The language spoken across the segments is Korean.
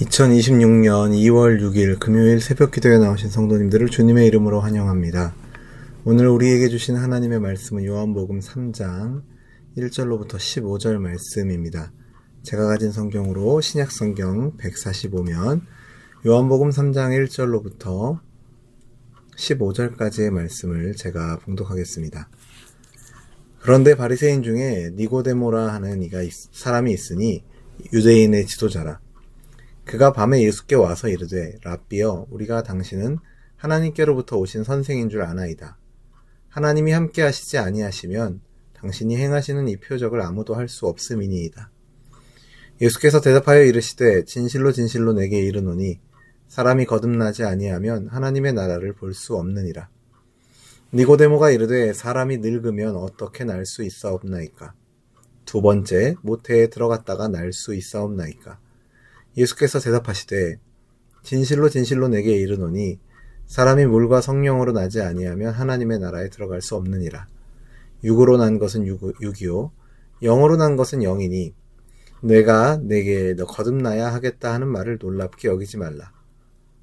2026년 2월 6일 금요일 새벽 기도에 나오신 성도님들을 주님의 이름으로 환영합니다. 오늘 우리에게 주신 하나님의 말씀은 요한복음 3장 1절로부터 15절 말씀입니다. 제가 가진 성경으로 신약성경 145면 요한복음 3장 1절로부터 15절까지의 말씀을 제가 봉독하겠습니다. 그런데 바리새인 중에 니고데모라 하는 사람이 있으니 유대인의 지도자라. 그가 밤에 예수께 와서 이르되 랍비여 우리가 당신은 하나님께로부터 오신 선생인 줄 아나이다. 하나님이 함께 하시지 아니하시면 당신이 행하시는 이 표적을 아무도 할 수 없음이니이다. 예수께서 대답하여 이르시되 진실로 진실로 내게 이르노니 사람이 거듭나지 아니하면 하나님의 나라를 볼 수 없느니라. 니고데모가 이르되 사람이 늙으면 어떻게 날 수 있사옵나이까? 두 번째 모태에 들어갔다가 날 수 있사옵나이까? 예수께서 대답하시되 진실로 진실로 내게 이르노니 사람이 물과 성령으로 나지 아니하면 하나님의 나라에 들어갈 수 없느니라. 육으로 난 것은 육이요 영으로 난 것은 영이니 내가 내게 너 거듭나야 하겠다 하는 말을 놀랍게 여기지 말라.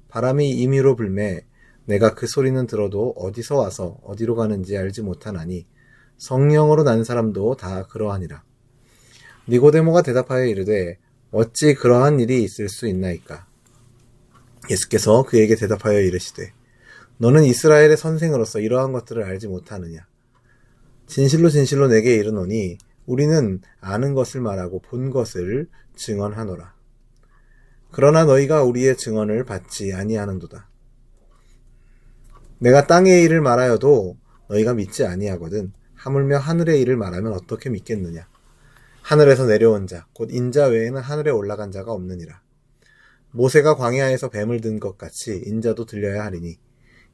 바람이 임의로 불매 내가 그 소리는 들어도 어디서 와서 어디로 가는지 알지 못하나니 성령으로 난 사람도 다 그러하니라. 니고데모가 대답하여 이르되 어찌 그러한 일이 있을 수 있나이까? 예수께서 그에게 대답하여 이르시되 너는 이스라엘의 선생으로서 이러한 것들을 알지 못하느냐? 진실로 진실로 내게 이르노니 우리는 아는 것을 말하고 본 것을 증언하노라. 그러나 너희가 우리의 증언을 받지 아니하는도다. 내가 땅의 일을 말하여도 너희가 믿지 아니하거든 하물며 하늘의 일을 말하면 어떻게 믿겠느냐? 하늘에서 내려온 자, 곧 인자 외에는 하늘에 올라간 자가 없느니라. 모세가 광야에서 뱀을 든 것 같이 인자도 들려야 하리니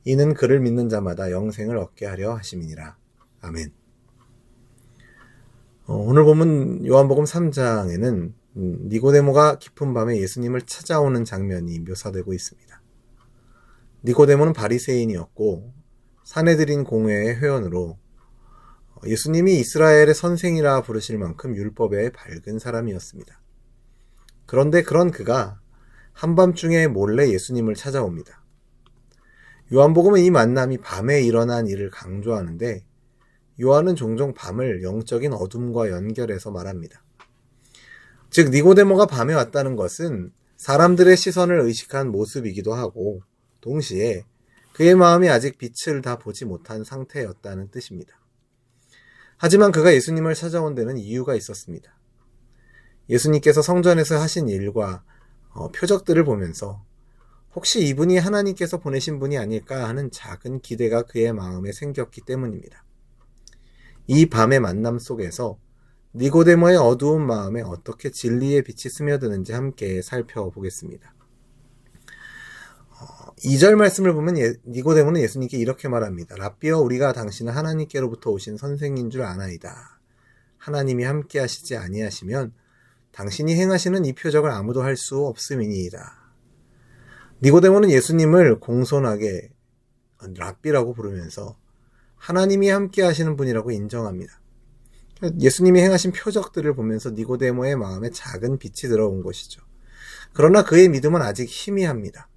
이는 그를 믿는 자마다 영생을 얻게 하려 하심이니라. 아멘. 오늘 보면 요한복음 3장에는 니고데모가 깊은 밤에 예수님을 찾아오는 장면이 묘사되고 있습니다. 니고데모는 바리새인이었고 사내들인 공회의 회원으로 예수님이 이스라엘의 선생이라 부르실 만큼 율법에 밝은 사람이었습니다. 그런데 그런 그가 한밤중에 몰래 예수님을 찾아옵니다. 요한복음은 이 만남이 밤에 일어난 일을 강조하는데 요한은 종종 밤을 영적인 어둠과 연결해서 말합니다. 즉 니고데모가 밤에 왔다는 것은 사람들의 시선을 의식한 모습이기도 하고 동시에 그의 마음이 아직 빛을 다 보지 못한 상태였다는 뜻입니다. 하지만 그가 예수님을 찾아온 데는 이유가 있었습니다. 예수님께서 성전에서 하신 일과 표적들을 보면서 혹시 이분이 하나님께서 보내신 분이 아닐까 하는 작은 기대가 그의 마음에 생겼기 때문입니다. 이 밤의 만남 속에서 니고데모의 어두운 마음에 어떻게 진리의 빛이 스며드는지 함께 살펴보겠습니다. 2절 말씀을 보면 니고데모는 예수님께 이렇게 말합니다. 랍비여 우리가 당신은 하나님께로부터 오신 선생인 줄 아나이다. 하나님이 함께 하시지 아니하시면 당신이 행하시는 이 표적을 아무도 할 수 없음이니이다. 니고데모는 예수님을 공손하게 랍비라고 부르면서 하나님이 함께 하시는 분이라고 인정합니다. 예수님이 행하신 표적들을 보면서 니고데모의 마음에 작은 빛이 들어온 것이죠. 그러나 그의 믿음은 아직 희미합니다.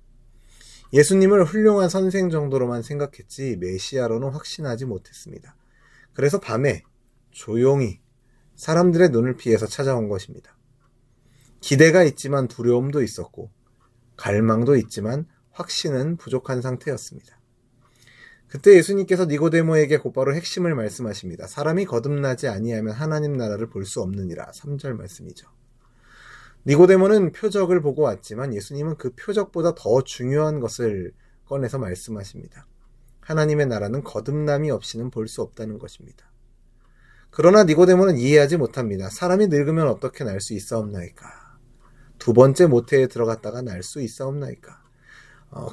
예수님을 훌륭한 선생 정도로만 생각했지 메시아로는 확신하지 못했습니다. 그래서 밤에 조용히 사람들의 눈을 피해서 찾아온 것입니다. 기대가 있지만 두려움도 있었고 갈망도 있지만 확신은 부족한 상태였습니다. 그때 예수님께서 니고데모에게 곧바로 핵심을 말씀하십니다. 사람이 거듭나지 아니하면 하나님 나라를 볼 수 없느니라. 3절 말씀이죠. 니고데모는 표적을 보고 왔지만 예수님은 그 표적보다 더 중요한 것을 꺼내서 말씀하십니다. 하나님의 나라는 거듭남이 없이는 볼 수 없다는 것입니다. 그러나 니고데모는 이해하지 못합니다. 사람이 늙으면 어떻게 날 수 있사옵나이까? 두 번째 모태에 들어갔다가 날 수 있사옵나이까?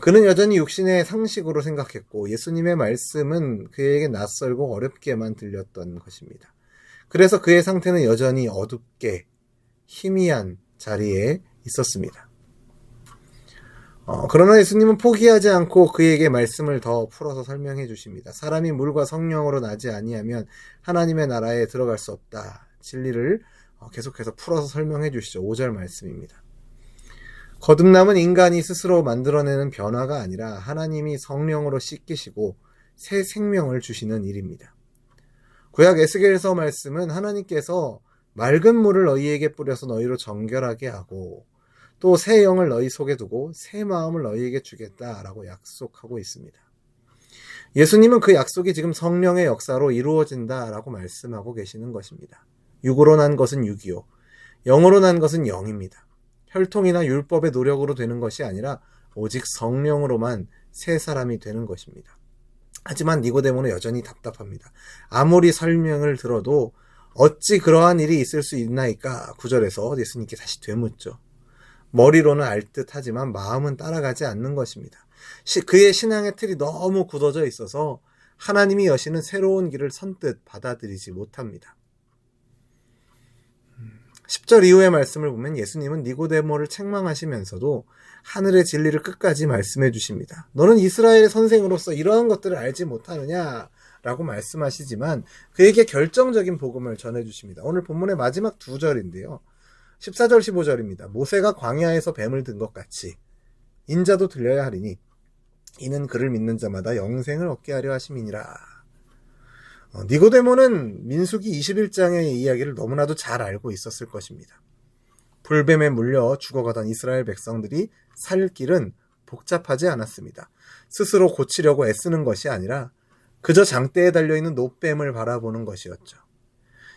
그는 여전히 육신의 상식으로 생각했고 예수님의 말씀은 그에게 낯설고 어렵게만 들렸던 것입니다. 그래서 그의 상태는 여전히 어둡게 희미한 자리에 있었습니다. 그러나 예수님은 포기하지 않고 그에게 말씀을 더 풀어서 설명해 주십니다. 사람이 물과 성령으로 나지 아니하면 하나님의 나라에 들어갈 수 없다. 진리를 계속해서 풀어서 설명해 주시죠. 5절 말씀입니다. 거듭남은 인간이 스스로 만들어내는 변화가 아니라 하나님이 성령으로 씻기시고 새 생명을 주시는 일입니다. 구약 에스겔서 말씀은 하나님께서 맑은 물을 너희에게 뿌려서 너희로 정결하게 하고 또 새 영을 너희 속에 두고 새 마음을 너희에게 주겠다라고 약속하고 있습니다. 예수님은 그 약속이 지금 성령의 역사로 이루어진다라고 말씀하고 계시는 것입니다. 육으로 난 것은 육이요, 영으로 난 것은 영입니다. 혈통이나 율법의 노력으로 되는 것이 아니라 오직 성령으로만 새 사람이 되는 것입니다. 하지만 니고데모는 여전히 답답합니다. 아무리 설명을 들어도 어찌 그러한 일이 있을 수 있나이까 9절에서 예수님께 다시 되묻죠. 머리로는 알 듯하지만 마음은 따라가지 않는 것입니다. 그의 신앙의 틀이 너무 굳어져 있어서 하나님이 여시는 새로운 길을 선뜻 받아들이지 못합니다. 10절 이후의 말씀을 보면 예수님은 니고데모를 책망하시면서도 하늘의 진리를 끝까지 말씀해 주십니다. 너는 이스라엘의 선생으로서 이러한 것들을 알지 못하느냐? 라고 말씀하시지만 그에게 결정적인 복음을 전해주십니다. 오늘 본문의 마지막 2절인데요. 14절 15절입니다. 모세가 광야에서 뱀을 든 것 같이 인자도 들려야 하리니 이는 그를 믿는 자마다 영생을 얻게 하려 하심이니라. 니고데모는 민수기 21장의 이야기를 너무나도 잘 알고 있었을 것입니다. 불뱀에 물려 죽어가던 이스라엘 백성들이 살 길은 복잡하지 않았습니다. 스스로 고치려고 애쓰는 것이 아니라 그저 장대에 달려있는 노뱀을 바라보는 것이었죠.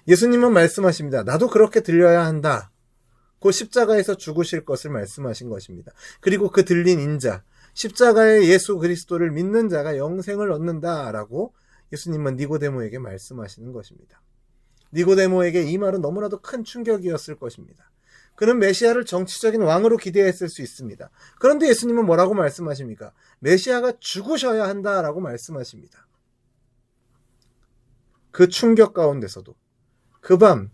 예수님은 말씀하십니다. 나도 그렇게 들려야 한다. 그 십자가에서 죽으실 것을 말씀하신 것입니다. 그리고 그 들린 인자, 십자가의 예수 그리스도를 믿는 자가 영생을 얻는다라고 예수님은 니고데모에게 말씀하시는 것입니다. 니고데모에게 이 말은 너무나도 큰 충격이었을 것입니다. 그는 메시아를 정치적인 왕으로 기대했을 수 있습니다. 그런데 예수님은 뭐라고 말씀하십니까? 메시아가 죽으셔야 한다라고 말씀하십니다. 그 충격 가운데서도 그 밤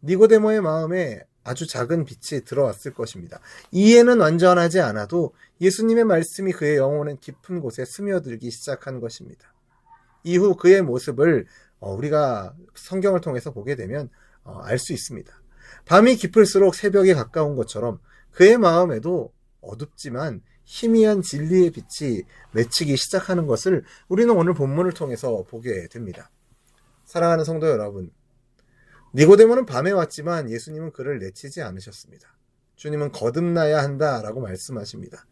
니고데모의 마음에 아주 작은 빛이 들어왔을 것입니다. 이해는 완전하지 않아도 예수님의 말씀이 그의 영혼의 깊은 곳에 스며들기 시작한 것입니다. 이후 그의 모습을 우리가 성경을 통해서 보게 되면 알 수 있습니다. 밤이 깊을수록 새벽에 가까운 것처럼 그의 마음에도 어둡지만 희미한 진리의 빛이 맺히기 시작하는 것을 우리는 오늘 본문을 통해서 보게 됩니다. 사랑하는 성도 여러분, 니고데모는 밤에 왔지만 예수님은 그를 내치지 않으셨습니다. 주님은 거듭나야 한다라고 말씀하십니다.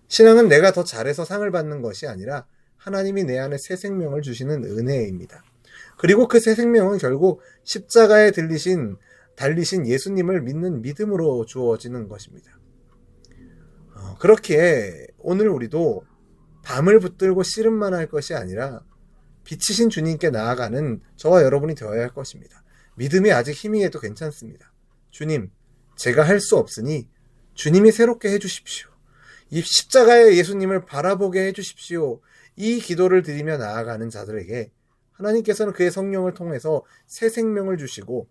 신앙은 내가 더 잘해서 상을 받는 것이 아니라 하나님이 내 안에 새 생명을 주시는 은혜입니다. 그리고 그 새 생명은 결국 십자가에 달리신 예수님을 믿는 믿음으로 주어지는 것입니다. 그렇기에 오늘 우리도 밤을 붙들고 씨름만 할 것이 아니라 빛이신 주님께 나아가는 저와 여러분이 되어야 할 것입니다. 믿음이 아직 희미해도 괜찮습니다. 주님, 제가 할 수 없으니 주님이 새롭게 해주십시오. 이 십자가의 예수님을 바라보게 해주십시오. 이 기도를 드리며 나아가는 자들에게 하나님께서는 그의 성령을 통해서 새 생명을 주시고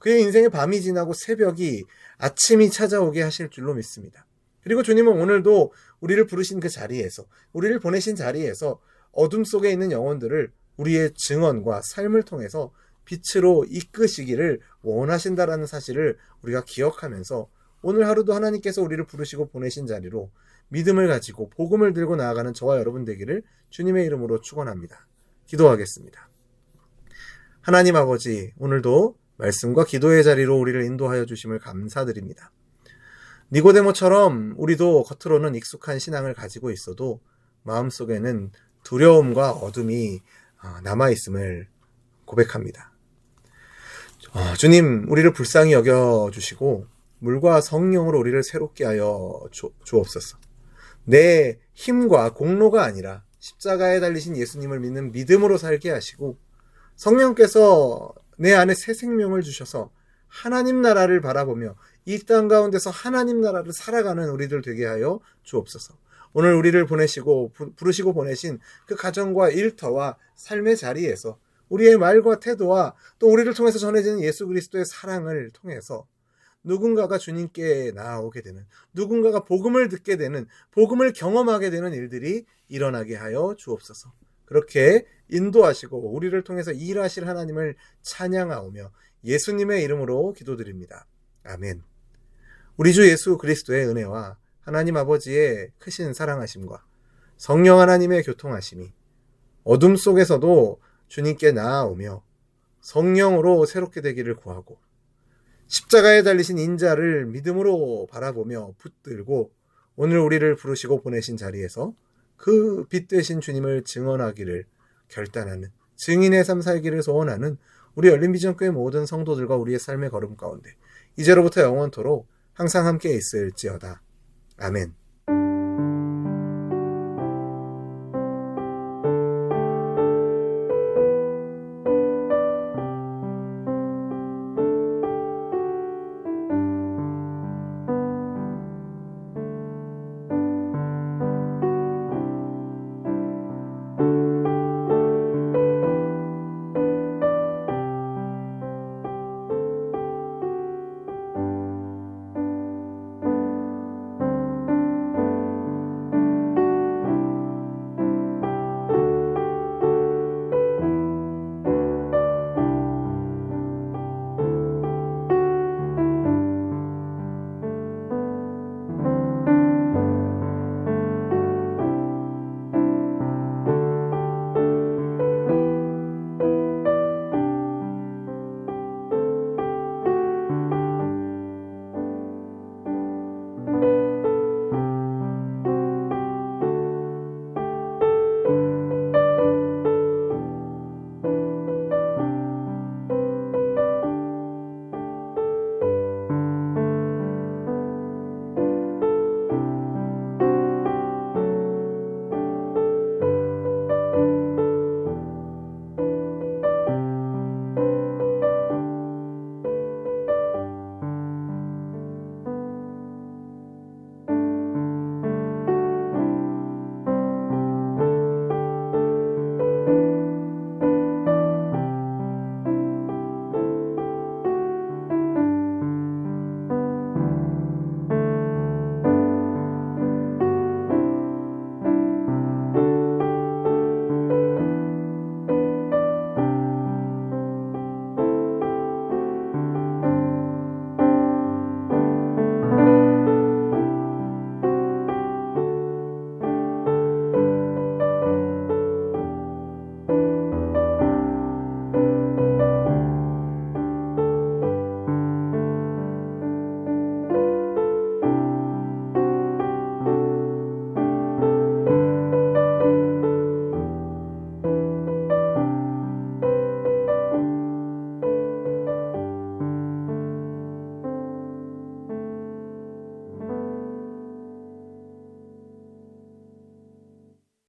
그의 인생의 밤이 지나고 새벽이 아침이 찾아오게 하실 줄로 믿습니다. 그리고 주님은 오늘도 우리를 부르신 그 자리에서, 우리를 보내신 자리에서 어둠 속에 있는 영혼들을 우리의 증언과 삶을 통해서 빛으로 이끄시기를 원하신다라는 사실을 우리가 기억하면서 오늘 하루도 하나님께서 우리를 부르시고 보내신 자리로 믿음을 가지고 복음을 들고 나아가는 저와 여러분 되기를 주님의 이름으로 축원합니다. 기도하겠습니다. 하나님 아버지, 오늘도 말씀과 기도의 자리로 우리를 인도하여 주심을 감사드립니다. 니고데모처럼 우리도 겉으로는 익숙한 신앙을 가지고 있어도 마음속에는 두려움과 어둠이 남아있음을 고백합니다. 주님, 우리를 불쌍히 여겨주시고 물과 성령으로 우리를 새롭게 하여 주옵소서. 내 힘과 공로가 아니라 십자가에 달리신 예수님을 믿는 믿음으로 살게 하시고 성령께서 내 안에 새 생명을 주셔서 하나님 나라를 바라보며 이 땅 가운데서 하나님 나라를 살아가는 우리들 되게 하여 주옵소서. 오늘 우리를 부르시고 보내신 그 가정과 일터와 삶의 자리에서 우리의 말과 태도와 또 우리를 통해서 전해지는 예수 그리스도의 사랑을 통해서 누군가가 주님께 나아오게 되는, 누군가가 복음을 듣게 되는, 복음을 경험하게 되는 일들이 일어나게 하여 주옵소서. 그렇게 인도하시고 우리를 통해서 일하실 하나님을 찬양하오며 예수님의 이름으로 기도드립니다. 아멘. 우리 주 예수 그리스도의 은혜와 하나님 아버지의 크신 사랑하심과 성령 하나님의 교통하심이 어둠 속에서도 주님께 나아오며 성령으로 새롭게 되기를 구하고 십자가에 달리신 인자를 믿음으로 바라보며 붙들고 오늘 우리를 부르시고 보내신 자리에서 그 빛 되신 주님을 증언하기를 결단하는 증인의 삶 살기를 소원하는 우리 열린비전교회 모든 성도들과 우리의 삶의 걸음 가운데 이제로부터 영원토록 항상 함께 있을지어다. 아멘.